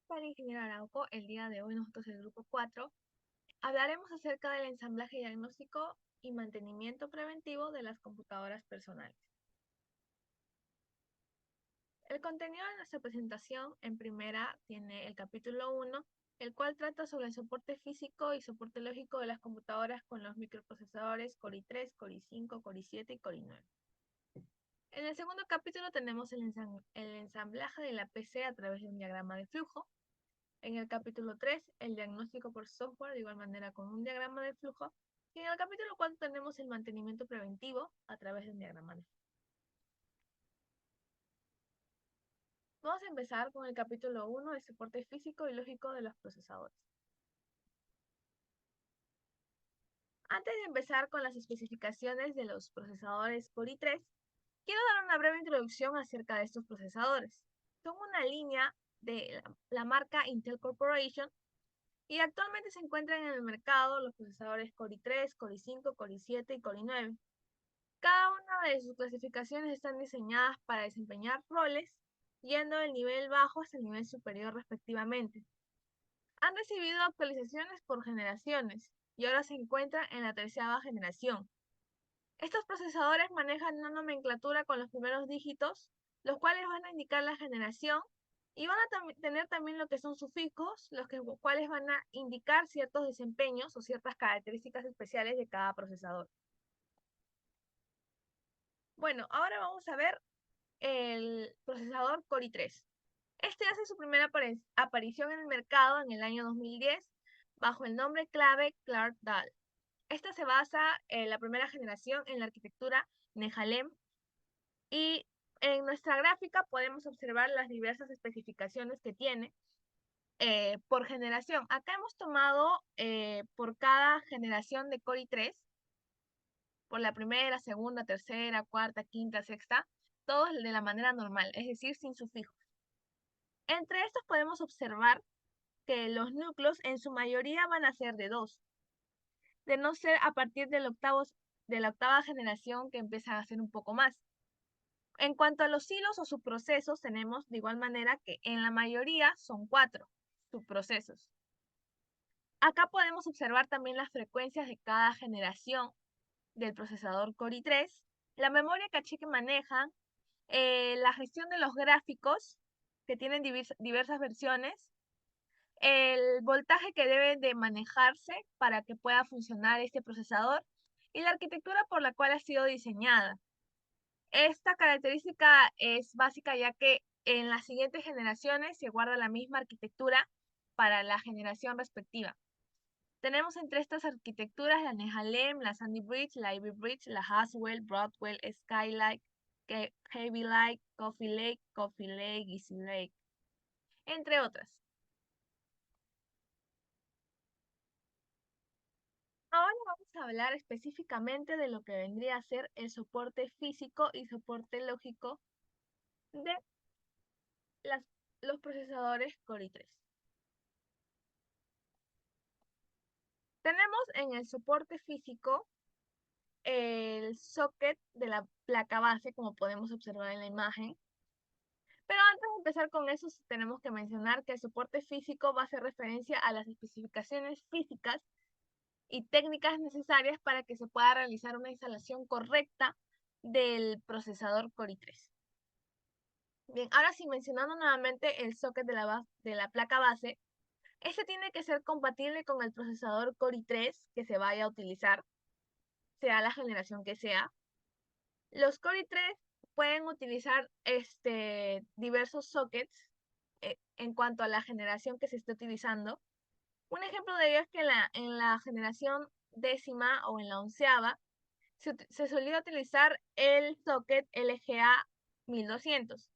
para Ingeniero Arauco. El día de hoy nosotros del grupo 4 hablaremos acerca del ensamblaje diagnóstico y mantenimiento preventivo de las computadoras personales. El contenido de nuestra presentación en primera tiene el capítulo 1, el cual trata sobre el soporte físico y soporte lógico de las computadoras con los microprocesadores Core i3, Core i5, Core i7 y Core i9. En el segundo capítulo tenemos el ensamblaje de la PC a través de un diagrama de flujo. En el capítulo 3, el diagnóstico por software, de igual manera con un diagrama de flujo. Y en el capítulo 4 tenemos el mantenimiento preventivo a través de un diagrama de flujo. Vamos a empezar con el capítulo 1, el soporte físico y lógico de los procesadores. Antes de empezar con las especificaciones de los procesadores Core i3, quiero dar una breve introducción acerca de estos procesadores. Son una línea de la marca Intel Corporation y actualmente se encuentran en el mercado los procesadores Core i3, Core i5, Core i7 y Core i9. Cada una de sus clasificaciones están diseñadas para desempeñar roles, yendo del nivel bajo hasta el nivel superior respectivamente. Han recibido actualizaciones por generaciones y ahora se encuentran en la 13ª generación. Estos procesadores manejan una nomenclatura con los primeros dígitos, los cuales van a indicar la generación y van a tener también lo que son sufijos, los cuales van a indicar ciertos desempeños o ciertas características especiales de cada procesador. Bueno, ahora vamos a ver el procesador Core i3. Este hace su primera aparición en el mercado en el año 2010 bajo el nombre clave Clark Dahl. Esta se basa en la primera generación en la arquitectura Nehalem y en nuestra gráfica podemos observar las diversas especificaciones que tiene por generación. Acá hemos tomado por cada generación de Core i3, por la primera, segunda, tercera, cuarta, quinta, sexta, todos de la manera normal, es decir, sin sufijos. Entre estos podemos observar que los núcleos en su mayoría van a ser de 2, de no ser a partir de la octava generación que empiezan a ser un poco más. En cuanto a los hilos o subprocesos, tenemos de igual manera que en la mayoría son 4 subprocesos. Acá podemos observar también las frecuencias de cada generación del procesador Core i3, la memoria caché que manejan, la gestión de los gráficos, que tienen diversas versiones, el voltaje que debe de manejarse para que pueda funcionar este procesador y la arquitectura por la cual ha sido diseñada. Esta característica es básica ya que en las siguientes generaciones se guarda la misma arquitectura para la generación respectiva. Tenemos entre estas arquitecturas la Nehalem, la Sandy Bridge, la Ivy Bridge, la Haswell, Broadwell, Skylake, Heavy Lake, Coffee Lake, Easy Lake, entre otras. Ahora vamos a hablar específicamente de lo que vendría a ser el soporte físico y soporte lógico de los procesadores Core i3. Tenemos en el soporte físico el socket de la placa base, como podemos observar en la imagen. Pero antes de empezar con eso, tenemos que mencionar que el soporte físico va a hacer referencia a las especificaciones físicas y técnicas necesarias para que se pueda realizar una instalación correcta del procesador Core i3. Bien, ahora sí, mencionando nuevamente el socket de la placa base, este tiene que ser compatible con el procesador Core i3 que se vaya a utilizar, sea la generación que sea. Los Core i3 pueden utilizar diversos sockets en cuanto a la generación que se esté utilizando. Un ejemplo de ello es que en la generación 10ª o en la 11ª se solía utilizar el socket LGA 1200,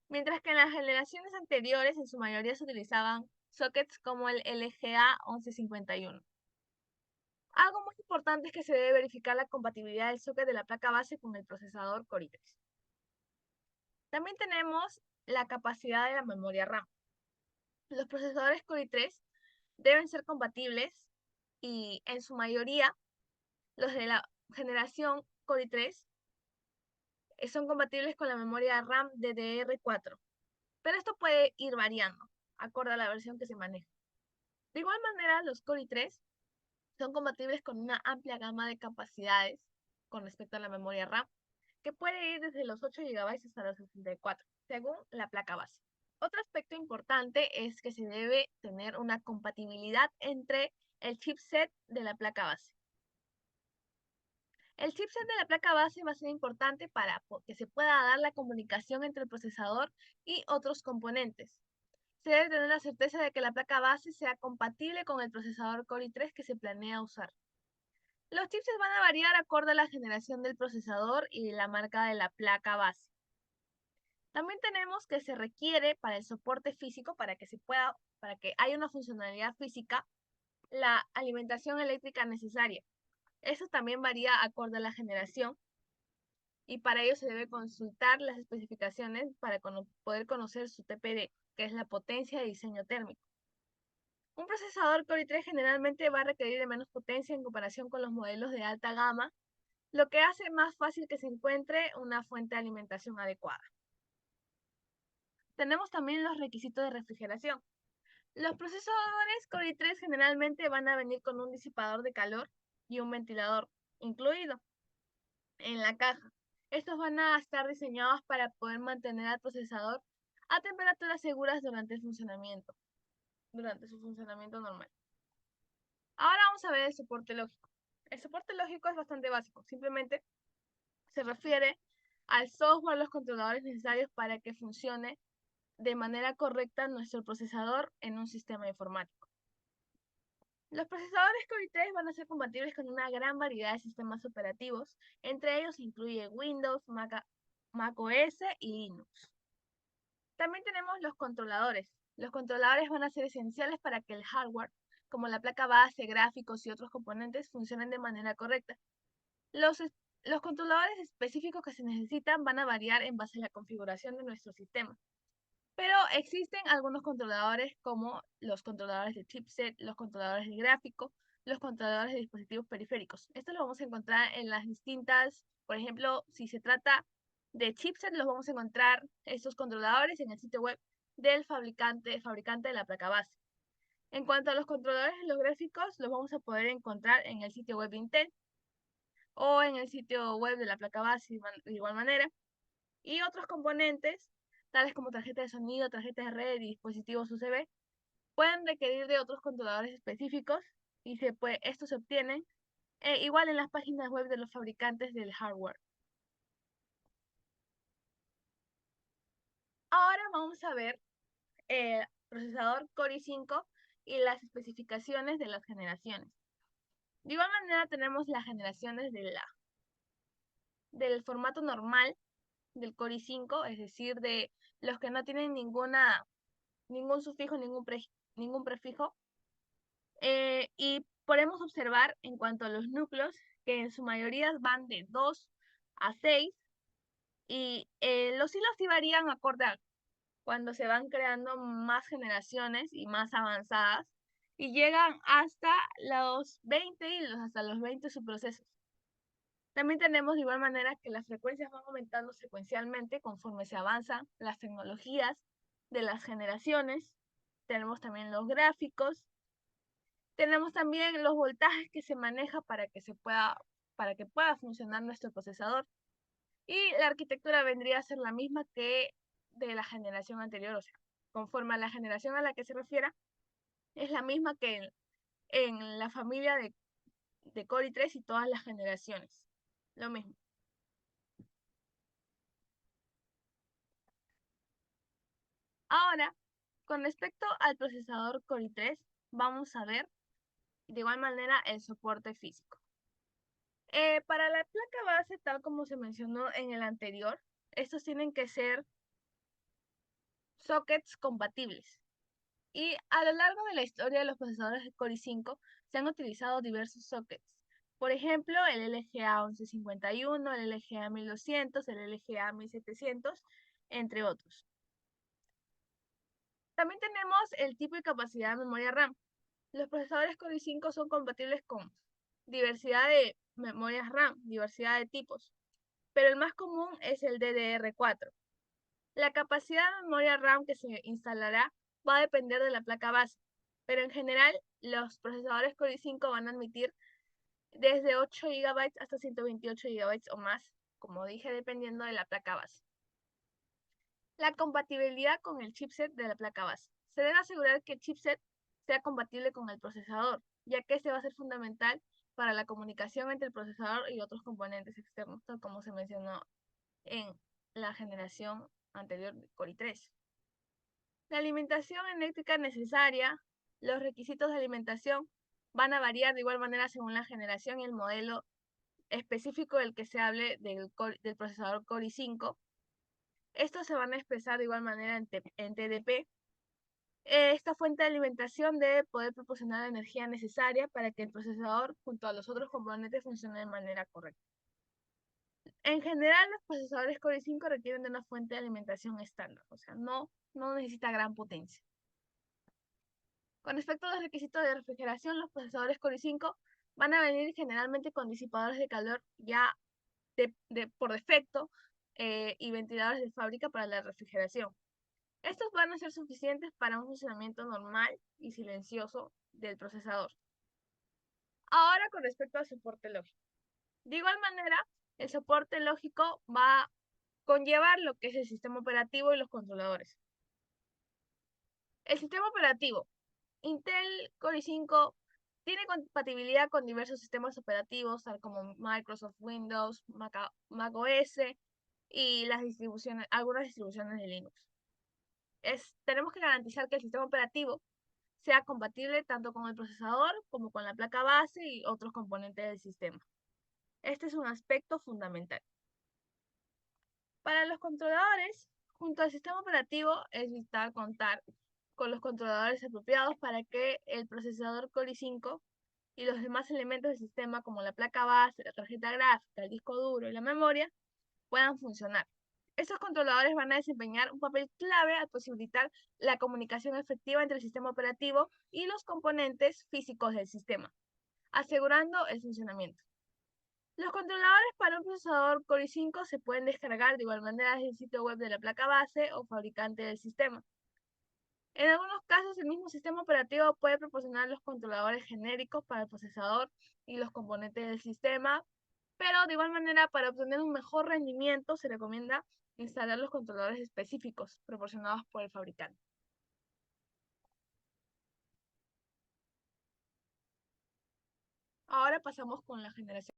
mientras que en las generaciones anteriores en su mayoría se utilizaban sockets como el LGA 1151. Algo muy importante es que se debe verificar la compatibilidad del socket de la placa base con el procesador Core i3. También tenemos la capacidad de la memoria RAM. Los procesadores Core i3 deben ser compatibles y en su mayoría los de la generación Core i3 son compatibles con la memoria RAM DDR4, pero esto puede ir variando. acorde a la versión que se maneja. De igual manera, los Core i3 son compatibles con una amplia gama de capacidades con respecto a la memoria RAM, que puede ir desde los 8 GB hasta los 64, según la placa base. Otro aspecto importante es que se debe tener una compatibilidad entre el chipset de la placa base. El chipset de la placa base va a ser importante para que se pueda dar la comunicación entre el procesador y otros componentes. Se debe tener la certeza de que la placa base sea compatible con el procesador Core i3 que se planea usar. Los chipsets van a variar acorde a la generación del procesador y la marca de la placa base. También tenemos que se requiere para el soporte físico, para que haya una funcionalidad física, la alimentación eléctrica necesaria. Eso también varía acorde a la generación y para ello se debe consultar las especificaciones para poder conocer su TPD, que es la potencia de diseño térmico. Un procesador Core i3 generalmente va a requerir de menos potencia en comparación con los modelos de alta gama, lo que hace más fácil que se encuentre una fuente de alimentación adecuada. Tenemos también los requisitos de refrigeración. Los procesadores Core i3 generalmente van a venir con un disipador de calor y un ventilador incluido en la caja. Estos van a estar diseñados para poder mantener al procesador a temperaturas seguras durante su funcionamiento normal. Ahora vamos a ver el soporte lógico. El soporte lógico es bastante básico, simplemente se refiere al software, los controladores necesarios para que funcione de manera correcta nuestro procesador en un sistema informático. Los procesadores Core i3 van a ser compatibles con una gran variedad de sistemas operativos, entre ellos incluye Windows, Mac OS y Linux. También tenemos los controladores. Los controladores van a ser esenciales para que el hardware, como la placa base, gráficos y otros componentes, funcionen de manera correcta. Los controladores específicos que se necesitan van a variar en base a la configuración de nuestro sistema. Pero existen algunos controladores como los controladores de chipset, los controladores de gráfico, los controladores de dispositivos periféricos. Esto lo vamos a encontrar en las distintas, por ejemplo, si se trata de chipset, los vamos a encontrar estos controladores en el sitio web del fabricante de la placa base. En cuanto a los controladores de los gráficos, los vamos a poder encontrar en el sitio web de Intel o en el sitio web de la placa base de igual manera. Y otros componentes, tales como tarjeta de sonido, tarjeta de red y dispositivos USB, pueden requerir de otros controladores específicos y estos se obtienen igual en las páginas web de los fabricantes del hardware. Ahora vamos a ver el procesador Core i5 y las especificaciones de las generaciones. De igual manera tenemos las generaciones del formato normal del Core i5, es decir, de los que no tienen ningún sufijo, ningún prefijo. Y podemos observar en cuanto a los núcleos que en su mayoría van de 2 a 6 y los hilos sí varían acorde a cuando se van creando más generaciones y más avanzadas y llegan hasta los 20 hilos, hasta los 20 subprocesos. También tenemos de igual manera que las frecuencias van aumentando secuencialmente conforme se avanzan las tecnologías de las generaciones. Tenemos también los gráficos. Tenemos también los voltajes que se maneja para que pueda funcionar nuestro procesador. Y la arquitectura vendría a ser la misma que de la generación anterior, o sea, conforme a la generación a la que se refiera, es la misma que en la familia de Core i3 y todas las generaciones. Lo mismo. Ahora, con respecto al procesador Core i3, vamos a ver de igual manera el soporte físico. Para la placa base, tal como se mencionó en el anterior, estos tienen que ser sockets compatibles. Y a lo largo de la historia de los procesadores de Core i5 se han utilizado diversos sockets. Por ejemplo, el LGA 1151, el LGA 1200, el LGA 1700, entre otros. También tenemos el tipo y capacidad de memoria RAM. Los procesadores Core i5 son compatibles con diversidad de memorias RAM, diversidad de tipos, pero el más común es el DDR4. La capacidad de memoria RAM que se instalará va a depender de la placa base, pero en general los procesadores Core i5 van a admitir desde 8 GB hasta 128 GB o más, como dije, dependiendo de la placa base. La compatibilidad con el chipset de la placa base. Se debe asegurar que el chipset sea compatible con el procesador, ya que este va a ser fundamental para la comunicación entre el procesador y otros componentes externos, tal como se mencionó en la generación anterior de Core i3. La alimentación eléctrica necesaria, los requisitos de alimentación van a variar de igual manera según la generación y el modelo específico del que se hable del procesador Core i5. Estos se van a expresar de igual manera en TDP. Esta fuente de alimentación debe poder proporcionar la energía necesaria para que el procesador junto a los otros componentes funcione de manera correcta. En general, los procesadores Core i5 requieren de una fuente de alimentación estándar, o sea, no necesita gran potencia. Con respecto a los requisitos de refrigeración, los procesadores Core i5 van a venir generalmente con disipadores de calor ya por defecto y ventiladores de fábrica para la refrigeración. Estos van a ser suficientes para un funcionamiento normal y silencioso del procesador. Ahora, con respecto al soporte lógico. De igual manera, el soporte lógico va a conllevar lo que es el sistema operativo y los controladores. El sistema operativo. Intel Core i5 tiene compatibilidad con diversos sistemas operativos, tal como Microsoft Windows, Mac OS y algunas distribuciones de Linux. Tenemos que garantizar que el sistema operativo sea compatible tanto con el procesador como con la placa base y otros componentes del sistema. Este es un aspecto fundamental. Para los controladores, junto al sistema operativo, es vital contar con los controladores apropiados para que el procesador Core i5 y los demás elementos del sistema, como la placa base, la tarjeta gráfica, el disco duro y la memoria, puedan funcionar. Estos controladores van a desempeñar un papel clave al posibilitar la comunicación efectiva entre el sistema operativo y los componentes físicos del sistema, asegurando el funcionamiento. Los controladores para un procesador Core i5 se pueden descargar de igual manera desde el sitio web de la placa base o fabricante del sistema. En algunos casos, el mismo sistema operativo puede proporcionar los controladores genéricos para el procesador y los componentes del sistema, pero de igual manera, para obtener un mejor rendimiento, se recomienda instalar los controladores específicos proporcionados por el fabricante. Ahora pasamos con la generación.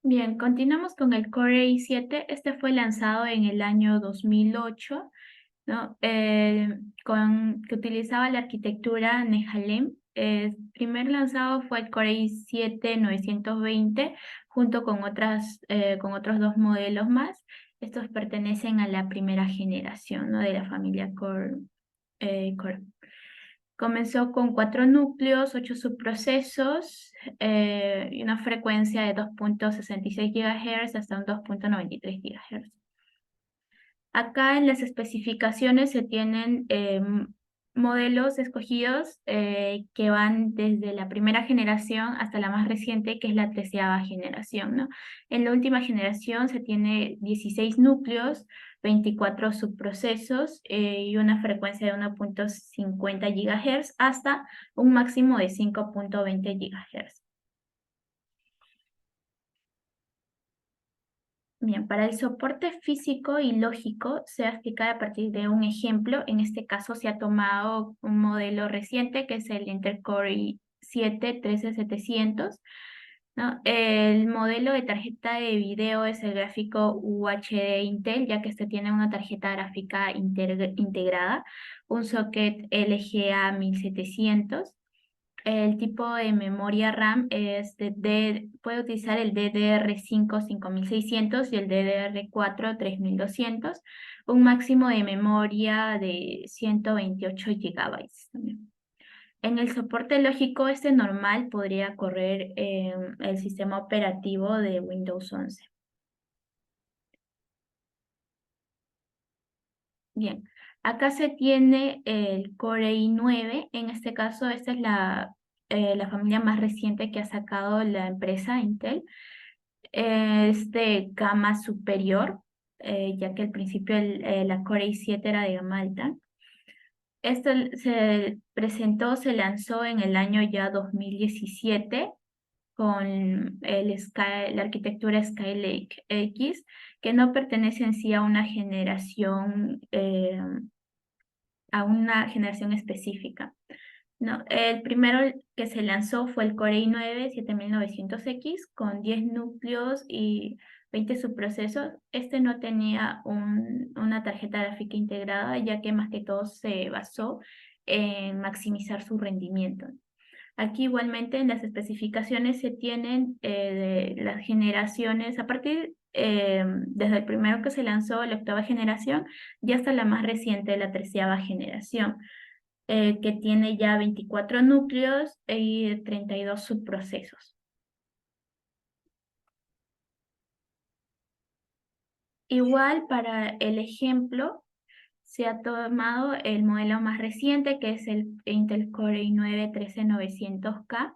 Bien, continuamos con el Core i7. Este fue lanzado en el año 2008, ¿no? Que utilizaba la arquitectura Nehalem. El primer lanzado fue el Core i7-920, junto con otros dos modelos más. Estos pertenecen a la primera generación, ¿no?, de la familia Core. Comenzó con 4 núcleos, 8 subprocesos y una frecuencia de 2.66 GHz hasta un 2.93 GHz. Acá en las especificaciones se tienen modelos escogidos que van desde la primera generación hasta la más reciente, que es la 13ª generación, ¿no? En la última generación se tiene 16 núcleos, 24 subprocesos y una frecuencia de 1.50 GHz hasta un máximo de 5.20 GHz. Bien, para el soporte físico y lógico se va a explicar a partir de un ejemplo. En este caso se ha tomado un modelo reciente que es el Intel Core i7-13700, ¿no? El modelo de tarjeta de video es el gráfico UHD Intel, ya que este tiene una tarjeta gráfica integrada, un socket LGA 1700. El tipo de memoria RAM puede utilizar el DDR5 5600 y el DDR4 3200, un máximo de memoria de 128 GB también. En el soporte lógico, este normal podría correr el sistema operativo de Windows 11. Bien, acá se tiene el Core i9. En este caso, esta es la familia más reciente que ha sacado la empresa Intel. Es de gama superior, ya que al principio la Core i7 era de gama alta. Esto se presentó, se lanzó en el año ya 2017 con la arquitectura Skylake X, que no pertenece en sí a una generación específica. No, el primero que se lanzó fue el Core i9 7900X con 10 núcleos y 20 subprocesos. Este no tenía una tarjeta gráfica integrada, ya que más que todo se basó en maximizar su rendimiento. Aquí igualmente en las especificaciones se tienen las generaciones, a partir desde el primero que se lanzó, la octava generación, y hasta la más reciente, la 13ª generación, que tiene ya 24 núcleos y 32 subprocesos. Igual para el ejemplo, se ha tomado el modelo más reciente, que es el Intel Core i9 13900K.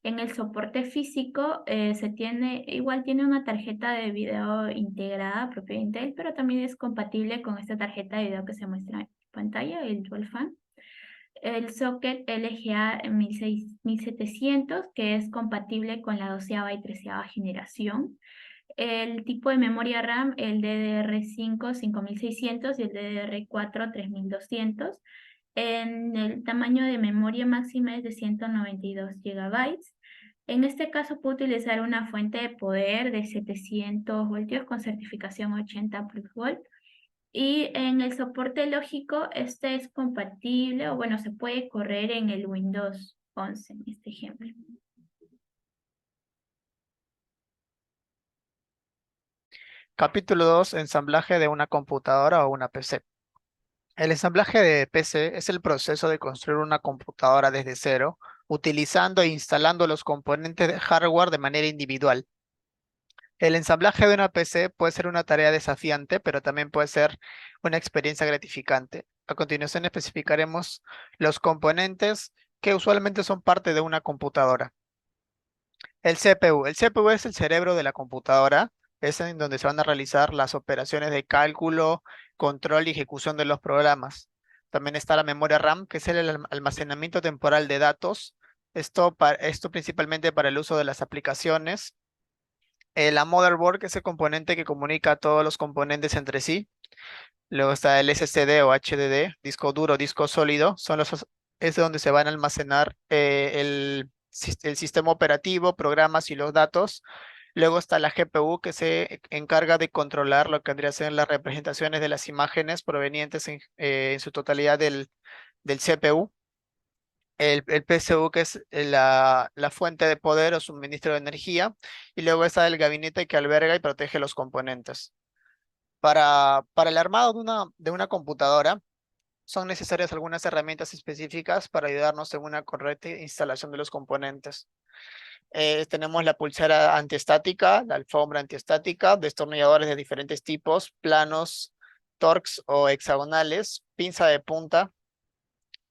En el soporte físico igual tiene una tarjeta de video integrada propia de Intel, pero también es compatible con esta tarjeta de video que se muestra en pantalla, el DualFan. El socket LGA 1700, que es compatible con la 12ª y 13ª generación. El tipo de memoria RAM, el DDR5 5600 y el DDR4 3200. En el tamaño de memoria máxima es de 192 GB. En este caso puedo utilizar una fuente de poder de 700 voltios con certificación 80 plus volt. Y en el soporte lógico, este es compatible, o bueno, se puede correr en el Windows 11, en este ejemplo. Capítulo 2. Ensamblaje de una computadora o una PC. El ensamblaje de PC es el proceso de construir una computadora desde cero, utilizando e instalando los componentes de hardware de manera individual. El ensamblaje de una PC puede ser una tarea desafiante, pero también puede ser una experiencia gratificante. A continuación especificaremos los componentes que usualmente son parte de una computadora. El CPU. El CPU es el cerebro de la computadora. Es en donde se van a realizar las operaciones de cálculo, control y ejecución de los programas. También está la memoria RAM, que es el almacenamiento temporal de datos. Esto principalmente para el uso de las aplicaciones. La motherboard, que es el componente que comunica a todos los componentes entre sí. Luego está el SSD o HDD, disco duro, disco sólido. Es donde se van a almacenar el sistema operativo, programas y los datos. Luego está la GPU, que se encarga de controlar lo que vendría a ser las representaciones de las imágenes provenientes en su totalidad del CPU. El PSU, que es la fuente de poder o suministro de energía. Y luego está el gabinete que alberga y protege los componentes. Para el armado de una computadora, son necesarias algunas herramientas específicas para ayudarnos en una correcta instalación de los componentes. Tenemos la pulsera antiestática, la alfombra antiestática, destornilladores de diferentes tipos, planos, torx o hexagonales, pinza de punta,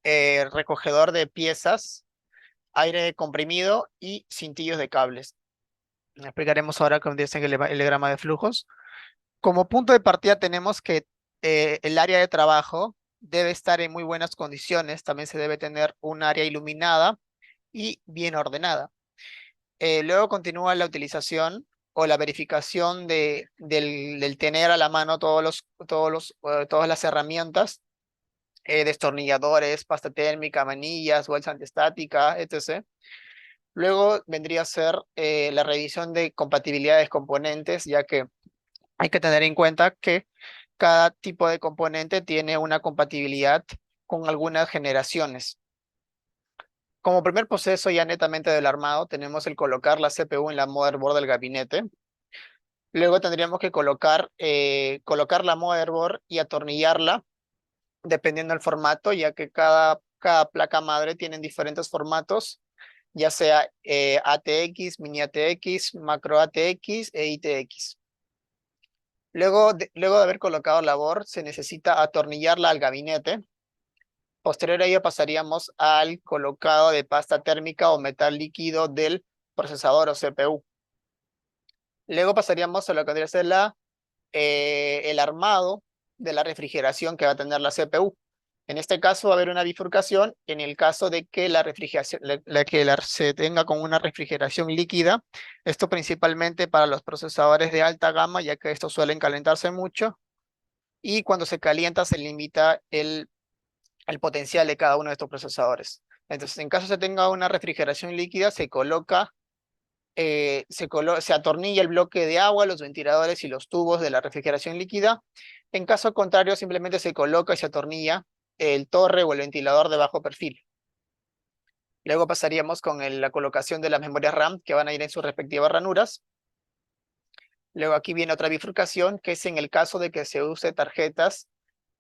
recogedor de piezas, aire comprimido y cintillos de cables. Explicaremos ahora cómo dicen el diagrama de flujos. Como punto de partida tenemos que el área de trabajo debe estar en muy buenas condiciones. También se debe tener un área iluminada y bien ordenada. Luego continúa la utilización o la verificación del tener a la mano todas las herramientas, destornilladores, pasta térmica, manillas, bolsa antiestática, etc. Luego vendría a ser la revisión de compatibilidad de componentes, ya que hay que tener en cuenta que cada tipo de componente tiene una compatibilidad con algunas generaciones. Como primer proceso ya netamente del armado, tenemos el colocar la CPU en la motherboard del gabinete. Luego tendríamos que colocar la motherboard y atornillarla, dependiendo del formato, ya que cada placa madre tiene diferentes formatos, ya sea ATX, mini ATX, macro ATX e ITX. Luego de haber colocado la board, se necesita atornillarla al gabinete. Posterior a ello pasaríamos al colocado de pasta térmica o metal líquido del procesador o CPU. Luego pasaríamos a lo que vendría a ser el armado de la refrigeración que va a tener la CPU. En este caso va a haber una bifurcación en el caso de que la refrigeración, se tenga con una refrigeración líquida, esto principalmente para los procesadores de alta gama, ya que estos suelen calentarse mucho, y cuando se calienta se limita el potencial de cada uno de estos procesadores. Entonces, en caso se tenga una refrigeración líquida, se atornilla el bloque de agua, los ventiladores y los tubos de la refrigeración líquida. En caso contrario, simplemente se coloca y se atornilla el torre o el ventilador de bajo perfil. Luego pasaríamos con la colocación de las memorias RAM que van a ir en sus respectivas ranuras. Luego aquí viene otra bifurcación, que es en el caso de que se use tarjetas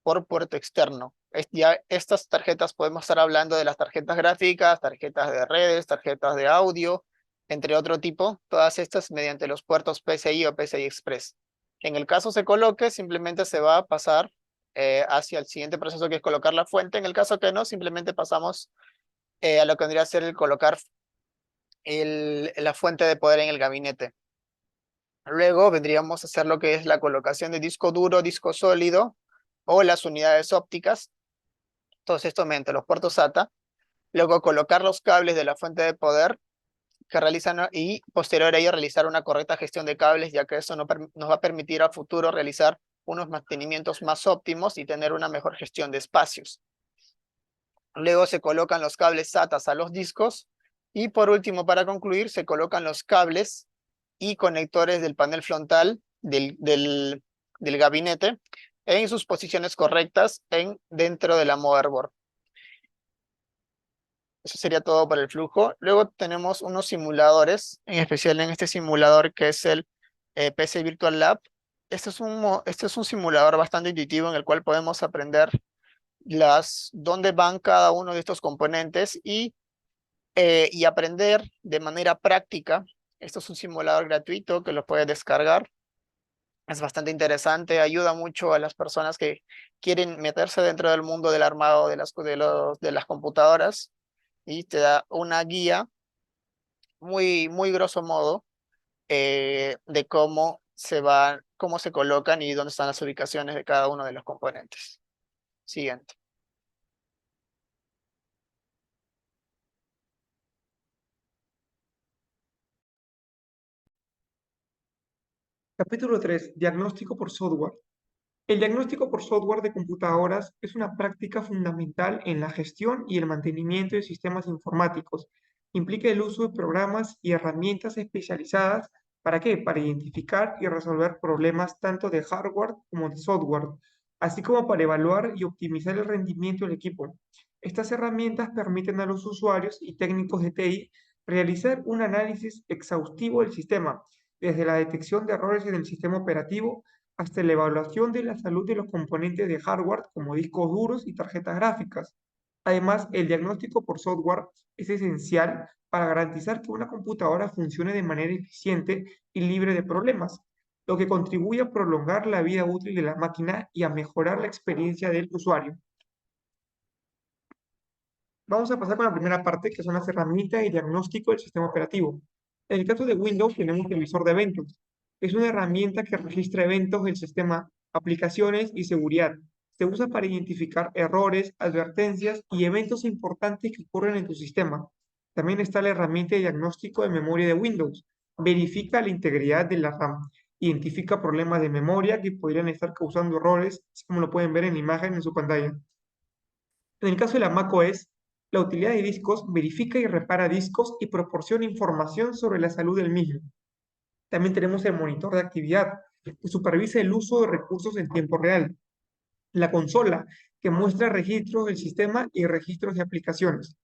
por puerto externo. Ya estas tarjetas podemos estar hablando de las tarjetas gráficas, tarjetas de redes, tarjetas de audio, entre otro tipo, todas estas mediante los puertos PCI o PCI Express. En el caso se coloque, simplemente se va a pasar hacia el siguiente proceso, que es colocar la fuente. En el caso que no, simplemente pasamos a lo que vendría a ser el colocar la fuente de poder en el gabinete. Luego vendríamos a hacer lo que es la colocación de disco duro, disco sólido o las unidades ópticas. Todo esto mediante los puertos SATA. Luego colocar los cables de la fuente de poder que realizan y posterior a ello realizar una correcta gestión de cables, ya que eso nos va a permitir a futuro realizar unos mantenimientos más óptimos y tener una mejor gestión de espacios. Luego se colocan los cables SATA a los discos y por último, para concluir, se colocan los cables y conectores del panel frontal del gabinete en sus posiciones correctas dentro de la motherboard. Eso sería todo para el flujo. Luego tenemos unos simuladores, en especial en este simulador que es el PC Virtual Lab. Este es un simulador bastante intuitivo en el cual podemos aprender dónde van cada uno de estos componentes y aprender de manera práctica. Esto es un simulador gratuito que lo puedes descargar. Es bastante interesante, ayuda mucho a las personas que quieren meterse dentro del mundo del armado de las computadoras y te da una guía muy grosso modo de cómo se colocan y dónde están las ubicaciones de cada uno de los componentes. Siguiente. Capítulo 3. Diagnóstico por software. El diagnóstico por software de computadoras es una práctica fundamental en la gestión y el mantenimiento de sistemas informáticos. Implica el uso de programas y herramientas especializadas. ¿Para qué? Para identificar y resolver problemas tanto de hardware como de software, así como para evaluar y optimizar el rendimiento del equipo. Estas herramientas permiten a los usuarios y técnicos de TI realizar un análisis exhaustivo del sistema, desde la detección de errores en el sistema operativo hasta la evaluación de la salud de los componentes de hardware como discos duros y tarjetas gráficas. Además, el diagnóstico por software es esencial para garantizar que una computadora funcione de manera eficiente y libre de problemas, lo que contribuye a prolongar la vida útil de la máquina y a mejorar la experiencia del usuario. Vamos a pasar con la primera parte, que son las herramientas de diagnóstico del sistema operativo. En el caso de Windows tenemos el visor de eventos. Es una herramienta que registra eventos del sistema, aplicaciones y seguridad. Se usa para identificar errores, advertencias y eventos importantes que ocurren en tu sistema. También está la herramienta de diagnóstico de memoria de Windows. Verifica la integridad de la RAM. Identifica problemas de memoria que podrían estar causando errores, así como lo pueden ver en la imagen en su pantalla. En el caso de la macOS, la utilidad de discos verifica y repara discos y proporciona información sobre la salud del mismo. También tenemos el monitor de actividad, que supervisa el uso de recursos en tiempo real. La consola, que muestra registros del sistema y registros de aplicaciones.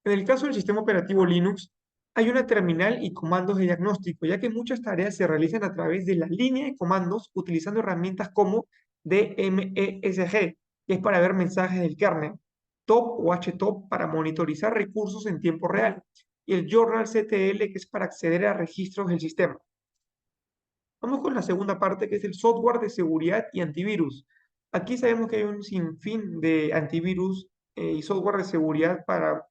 En el caso del sistema operativo Linux, hay una terminal y comandos de diagnóstico, ya que muchas tareas se realizan a través de la línea de comandos utilizando herramientas como DMESG, que es para ver mensajes del kernel, top o htop para monitorizar recursos en tiempo real, y el journal.ctl, que es para acceder a registros del sistema. Vamos con la segunda parte, que es el software de seguridad y antivirus. Aquí sabemos que hay un sinfín de antivirus y software de seguridad para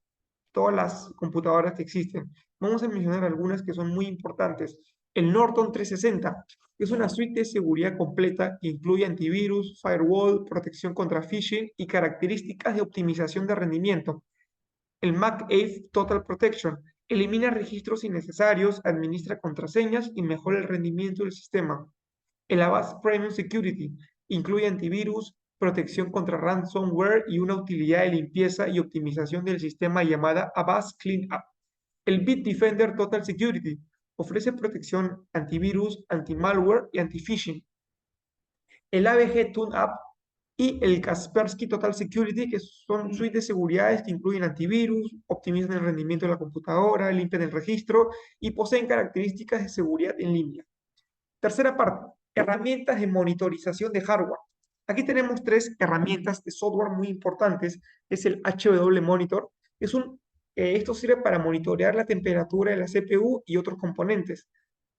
todas las computadoras que existen. Vamos a mencionar algunas que son muy importantes. El Norton 360 es una suite de seguridad completa que incluye antivirus, firewall, protección contra phishing y características de optimización de rendimiento. El McAfee Total Protection elimina registros innecesarios, administra contraseñas y mejora el rendimiento del sistema. El Avast Premium Security incluye antivirus, protección contra ransomware y una utilidad de limpieza y optimización del sistema llamada Avast Cleanup. El Bitdefender Total Security ofrece protección antivirus, anti-malware y anti-phishing. El AVG TuneUp y el Kaspersky Total Security, que son suites de seguridades que incluyen antivirus, optimizan el rendimiento de la computadora, limpian el registro y poseen características de seguridad en línea. Tercera parte, herramientas de monitorización de hardware. Aquí tenemos tres herramientas de software muy importantes. Es el HW Monitor. Esto sirve para monitorear la temperatura de la CPU y otros componentes,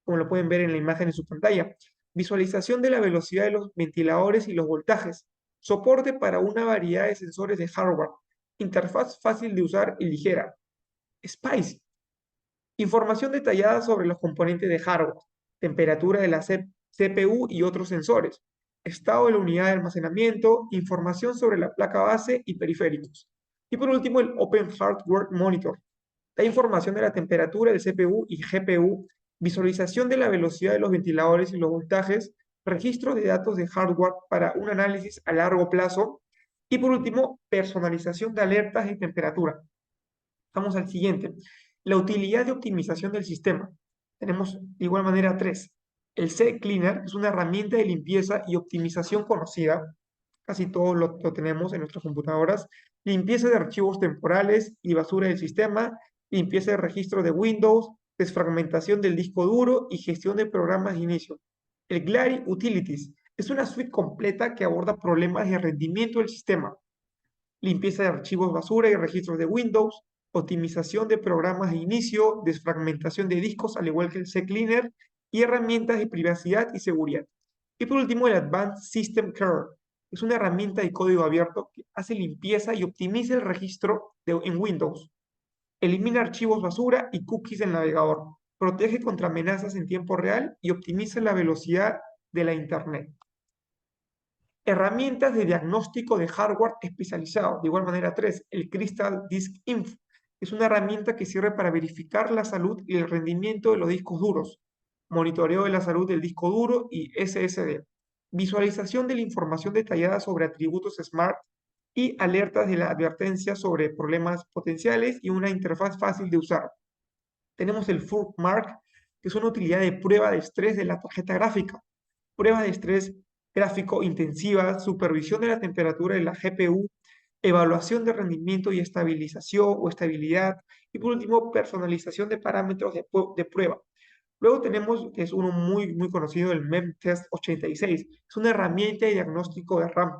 como lo pueden ver en la imagen en su pantalla. Visualización de la velocidad de los ventiladores y los voltajes. Soporte para una variedad de sensores de hardware. Interfaz fácil de usar y ligera. SPICE. Información detallada sobre los componentes de hardware, temperatura de la CPU y otros sensores, estado de la unidad de almacenamiento, información sobre la placa base y periféricos. Y por último, el Open Hardware Monitor. Da información de la temperatura del CPU y GPU, visualización de la velocidad de los ventiladores y los voltajes, registro de datos de hardware para un análisis a largo plazo. Y por último, personalización de alertas de temperatura. Vamos al siguiente. La utilidad de optimización del sistema. Tenemos de igual manera tres. El CCleaner es una herramienta de limpieza y optimización conocida. Casi todos lo tenemos en nuestras computadoras. Limpieza de archivos temporales y basura del sistema. Limpieza de registro de Windows. Desfragmentación del disco duro y gestión de programas de inicio. El Glary Utilities es una suite completa que aborda problemas de rendimiento del sistema. Limpieza de archivos basura y registros de Windows, optimización de programas de inicio, desfragmentación de discos, al igual que el CCleaner, y herramientas de privacidad y seguridad. Y por último, el Advanced System Care. Es una herramienta de código abierto que hace limpieza y optimiza el registro en Windows. Elimina archivos basura y cookies del navegador. Protege contra amenazas en tiempo real y optimiza la velocidad de la Internet. Herramientas de diagnóstico de hardware especializado. De igual manera, tres, el Crystal Disk Info. Es una herramienta que sirve para verificar la salud y el rendimiento de los discos duros. Monitoreo de la salud del disco duro y SSD. Visualización de la información detallada sobre atributos Smart y alertas de la advertencia sobre problemas potenciales y una interfaz fácil de usar. Tenemos el FurkMark, que es una utilidad de prueba de estrés de la tarjeta gráfica. Pruebas de estrés gráfico intensivas, supervisión de la temperatura de la GPU, evaluación de rendimiento y estabilización o estabilidad, y por último, personalización de parámetros de prueba. Luego tenemos, que es uno muy conocido, el MEMTest 86. Es una herramienta de diagnóstico de RAM.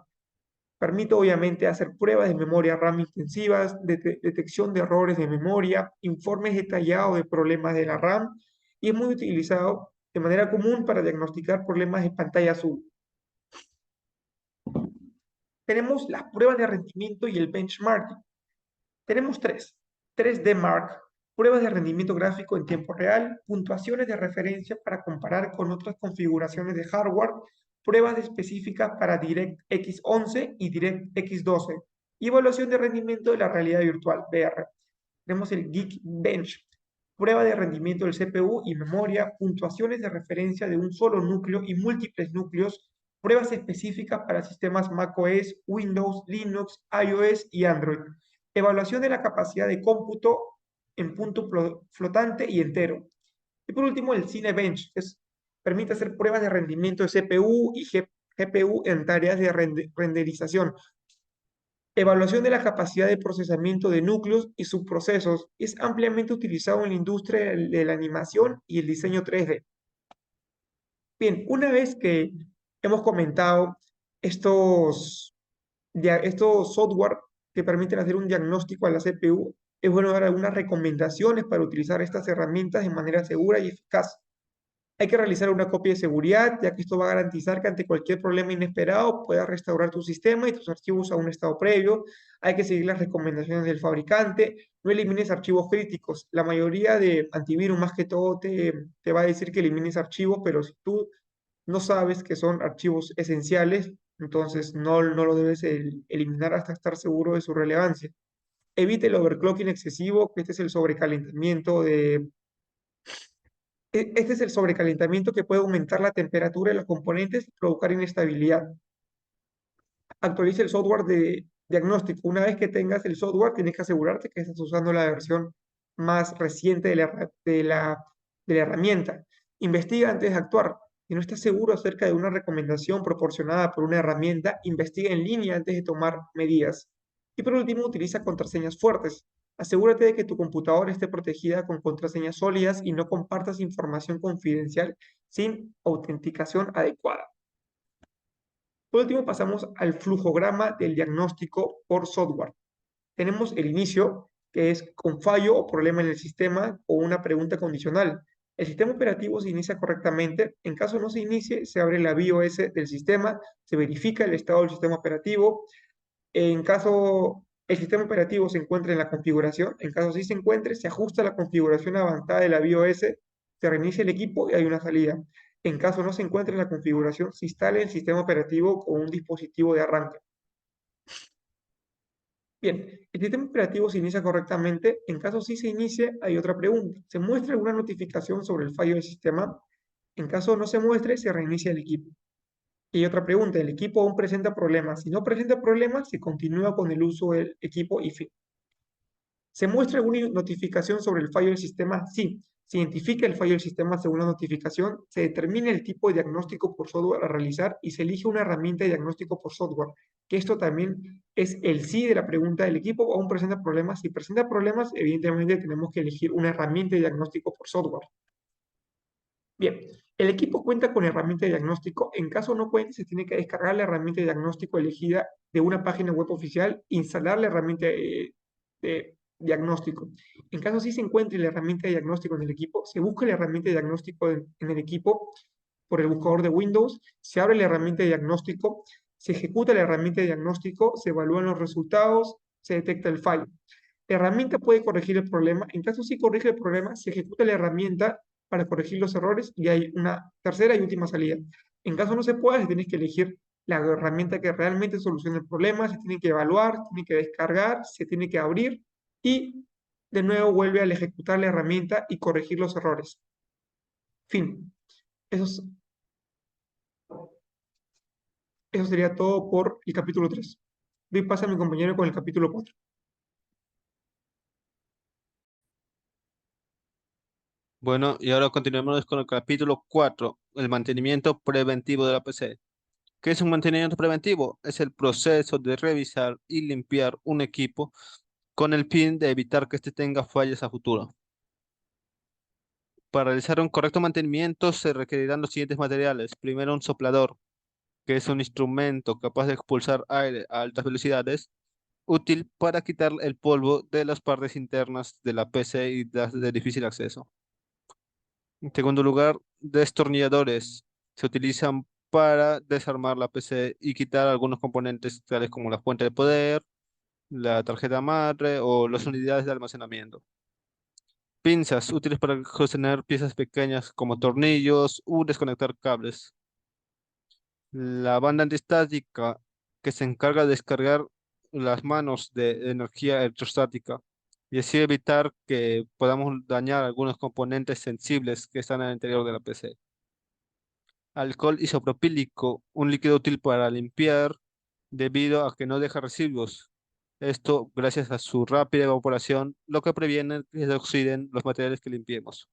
Permite obviamente hacer pruebas de memoria RAM intensivas, detección de errores de memoria, informes detallados de problemas de la RAM, y es muy utilizado de manera común para diagnosticar problemas de pantalla azul. Tenemos las pruebas de rendimiento y el benchmarking. Tenemos tres. 3D Mark, pruebas de rendimiento gráfico en tiempo real, puntuaciones de referencia para comparar con otras configuraciones de hardware, pruebas específicas para DirectX 11 y DirectX 12, y evaluación de rendimiento de la realidad virtual, VR. Tenemos el Geekbench, prueba de rendimiento del CPU y memoria, puntuaciones de referencia de un solo núcleo y múltiples núcleos, pruebas específicas para sistemas macOS, Windows, Linux, iOS y Android. Evaluación de la capacidad de cómputo en punto flotante y entero. Y por último, el Cinebench, que permite hacer pruebas de rendimiento de CPU y GPU en tareas de renderización. Evaluación de la capacidad de procesamiento de núcleos y subprocesos. Es ampliamente utilizado en la industria de la animación y el diseño 3D. Bien, una vez que hemos comentado estos software que permiten hacer un diagnóstico a la CPU, es bueno dar algunas recomendaciones para utilizar estas herramientas de manera segura y eficaz. Hay que realizar una copia de seguridad, ya que esto va a garantizar que ante cualquier problema inesperado puedas restaurar tu sistema y tus archivos a un estado previo. Hay que seguir las recomendaciones del fabricante. No elimines archivos críticos. La mayoría de antivirus, más que todo, te va a decir que elimines archivos, pero si tú no sabes que son archivos esenciales, entonces no lo debes eliminar hasta estar seguro de su relevancia. Evite el overclocking excesivo, que este es el sobrecalentamiento este es el sobrecalentamiento que puede aumentar la temperatura de los componentes y provocar inestabilidad. Actualiza el software de diagnóstico. Una vez que tengas el software, tienes que asegurarte que estás usando la versión más reciente de la herramienta. Investiga antes de actuar. Si no estás seguro acerca de una recomendación proporcionada por una herramienta, investiga en línea antes de tomar medidas. Y por último, utiliza contraseñas fuertes. Asegúrate de que tu computadora esté protegida con contraseñas sólidas y no compartas información confidencial sin autenticación adecuada. Por último, pasamos al flujograma del diagnóstico por software. Tenemos el inicio, que es con fallo o problema en el sistema o una pregunta condicional. El sistema operativo se inicia correctamente. En caso no se inicie, se abre la BIOS del sistema, se verifica el estado del sistema operativo. En caso el sistema operativo se encuentre en la configuración, en caso sí se encuentre, se ajusta la configuración avanzada de la BIOS, se reinicia el equipo y hay una salida. En caso no se encuentre en la configuración, se instala el sistema operativo con un dispositivo de arranque. Bien, el sistema operativo se inicia correctamente. En caso sí se inicie, hay otra pregunta. ¿Se muestra alguna notificación sobre el fallo del sistema? En caso no se muestre, se reinicia el equipo. Y otra pregunta, ¿el equipo aún presenta problemas? Si no presenta problemas, se continúa con el uso del equipo y fin. ¿Se muestra alguna notificación sobre el fallo del sistema? Sí. Se identifica el fallo del sistema según la notificación, se determina el tipo de diagnóstico por software a realizar y se elige una herramienta de diagnóstico por software, que esto también es el sí de la pregunta del equipo aún presenta problemas. Si presenta problemas, evidentemente tenemos que elegir una herramienta de diagnóstico por software. Bien, el equipo cuenta con herramienta de diagnóstico. En caso no cuente, se tiene que descargar la herramienta de diagnóstico elegida de una página web oficial, instalar la herramienta de diagnóstico. En caso sí se encuentre la herramienta de diagnóstico en el equipo, se busca la herramienta de diagnóstico en el equipo por el buscador de Windows, se abre la herramienta de diagnóstico, se ejecuta la herramienta de diagnóstico, se evalúan los resultados, se detecta el fallo. La herramienta puede corregir el problema. En caso sí corrige el problema, se ejecuta la herramienta para corregir los errores y hay una tercera y última salida. En caso no se pueda, se tiene que elegir la herramienta que realmente solucione el problema, se tiene que evaluar, se tiene que descargar, se tiene que abrir y de nuevo vuelve al ejecutar la herramienta y corregir los errores. Fin. Eso sería todo por el capítulo 3. Doy paso a mi compañero con el capítulo 4. Bueno, y ahora continuemos con el capítulo 4, el mantenimiento preventivo de la PC. ¿Qué es un mantenimiento preventivo? Es el proceso de revisar y limpiar un equipo con el fin de evitar que éste tenga fallas a futuro. Para realizar un correcto mantenimiento se requerirán los siguientes materiales. Primero, un soplador, que es un instrumento capaz de expulsar aire a altas velocidades, útil para quitar el polvo de las partes internas de la PC y las de difícil acceso. En segundo lugar, destornilladores. Se utilizan para desarmar la PC y quitar algunos componentes tales como la fuente de poder, la tarjeta madre o las unidades de almacenamiento. Pinzas, útiles para sostener piezas pequeñas como tornillos o desconectar cables. La banda antiestática, que se encarga de descargar las manos de energía electrostática y así evitar que podamos dañar algunos componentes sensibles que están al interior de la PC. Alcohol isopropílico, un líquido útil para limpiar debido a que no deja residuos. Esto gracias a su rápida evaporación, lo que previene que se oxiden los materiales que limpiemos.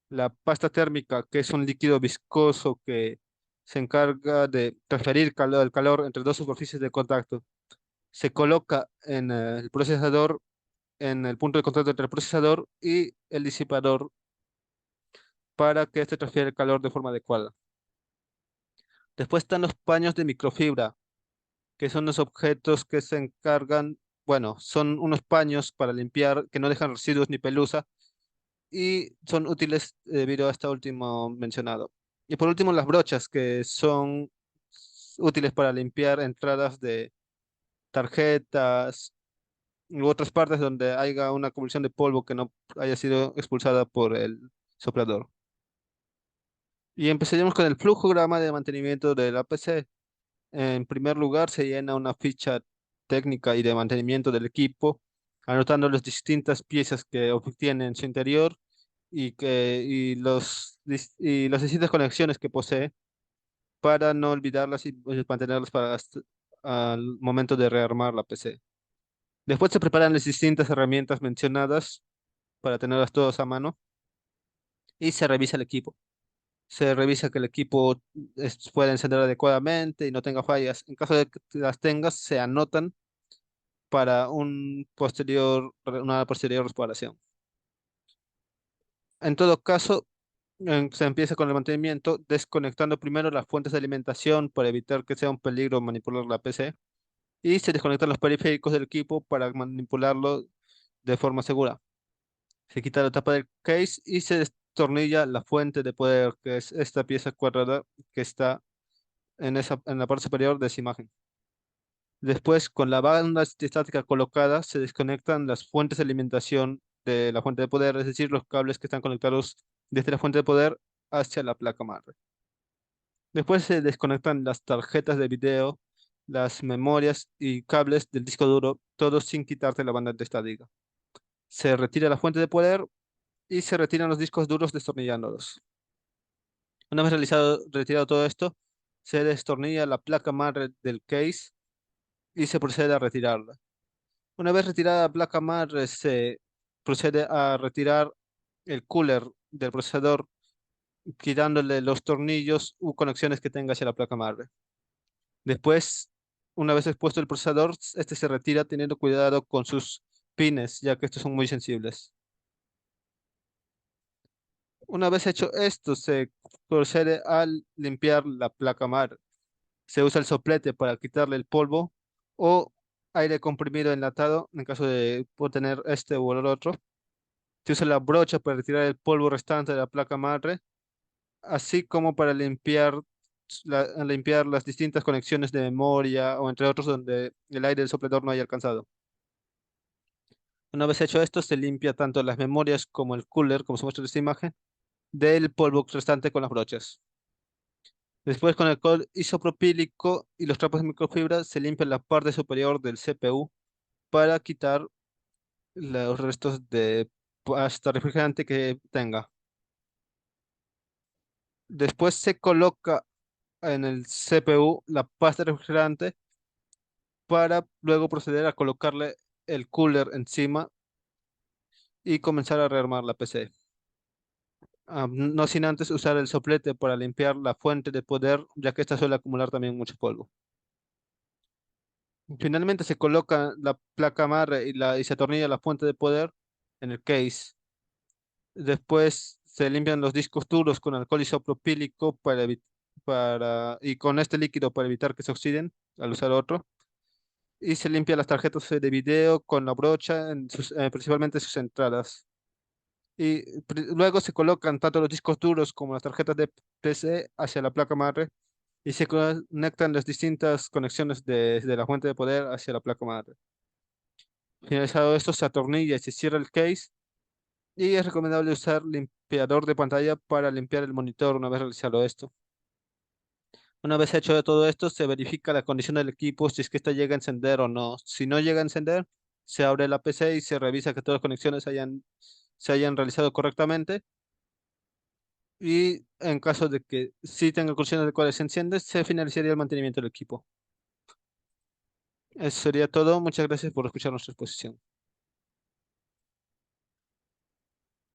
La pasta térmica, que es un líquido viscoso que se encarga de transferir el calor entre dos superficies de contacto. Se coloca en el procesador, en el punto de contacto entre el procesador y el disipador para que éste transfiera el calor de forma adecuada. Después están los paños de microfibra, que son los objetos que se encargan, bueno, son unos paños para limpiar que no dejan residuos ni pelusa y son útiles debido a este último mencionado. Y por último, las brochas, que son útiles para limpiar entradas de tarjetas u otras partes donde haya una acumulación de polvo que no haya sido expulsada por el soplador. Y empezaremos con el flujograma de mantenimiento de la PC. En primer lugar, se llena una ficha técnica y de mantenimiento del equipo, anotando las distintas piezas que obtiene en su interior y las distintas conexiones que posee para no olvidarlas y pues, mantenerlas al momento de rearmar la PC. Después se preparan las distintas herramientas mencionadas para tenerlas todas a mano y se revisa el equipo. Se revisa que el equipo pueda encender adecuadamente y no tenga fallas. En caso de que las tengas, se anotan para una posterior reparación. En todo caso, se empieza con el mantenimiento, desconectando primero las fuentes de alimentación para evitar que sea un peligro manipular la PC, y se desconectan los periféricos del equipo para manipularlo de forma segura. Se quita la tapa del case y se destornilla la fuente de poder, que es esta pieza cuadrada que está en la parte superior de esa imagen. Después, con la banda estática colocada, se desconectan las fuentes de alimentación de la fuente de poder, es decir, los cables que están conectados desde la fuente de poder hacia la placa madre. Después se desconectan las tarjetas de video, las memorias y cables del disco duro, todos sin quitarte la banda de estática. Se retira la fuente de poder y se retiran los discos duros destornillándolos. Una vez retirado todo esto, se destornilla la placa madre del case y se procede a retirarla. Una vez retirada la placa madre, se procede a retirar el cooler del procesador, quitándole los tornillos u conexiones que tenga hacia la placa madre. Después, una vez expuesto el procesador, este se retira teniendo cuidado con sus pines, ya que estos son muy sensibles. Una vez hecho esto, se procede a limpiar la placa madre. Se usa el soplete para quitarle el polvo o aire comprimido enlatado en caso de tener este o el otro. Se usa la brocha para retirar el polvo restante de la placa madre, así como para limpiar las distintas conexiones de memoria o entre otros donde el aire del soplador no haya alcanzado. Una vez hecho esto, se limpia tanto las memorias como el cooler, como se muestra en esta imagen, del polvo restante con las brochas. Después, con alcohol isopropílico y los trapos de microfibra, se limpia la parte superior del CPU para quitar los restos de pasta refrigerante que tenga. Después se coloca en el CPU la pasta refrigerante para luego proceder a colocarle el cooler encima y comenzar a rearmar la PC. No sin antes usar el soplete para limpiar la fuente de poder, ya que esta suele acumular también mucho polvo. Finalmente se coloca la placa madre y se atornilla la fuente de poder en el case. Después se limpian los discos duros con alcohol isopropílico y con este líquido para evitar que se oxiden al usar otro. Y se limpia las tarjetas de video con la brocha, principalmente sus entradas. Y luego se colocan tanto los discos duros como las tarjetas de PC hacia la placa madre y se conectan las distintas conexiones de la fuente de poder hacia la placa madre. Finalizado esto, se atornilla y se cierra el case y es recomendable usar limpiador de pantalla para limpiar el monitor una vez realizado esto. Una vez hecho todo esto, se verifica la condición del equipo, si es que ésta llega a encender o no. Si no llega a encender, se abre la PC y se revisa que todas las conexiones se hayan realizado correctamente. Y en caso de que sí tenga condiciones de cuales se enciende, se finalizaría el mantenimiento del equipo. Eso sería todo. Muchas gracias por escuchar nuestra exposición.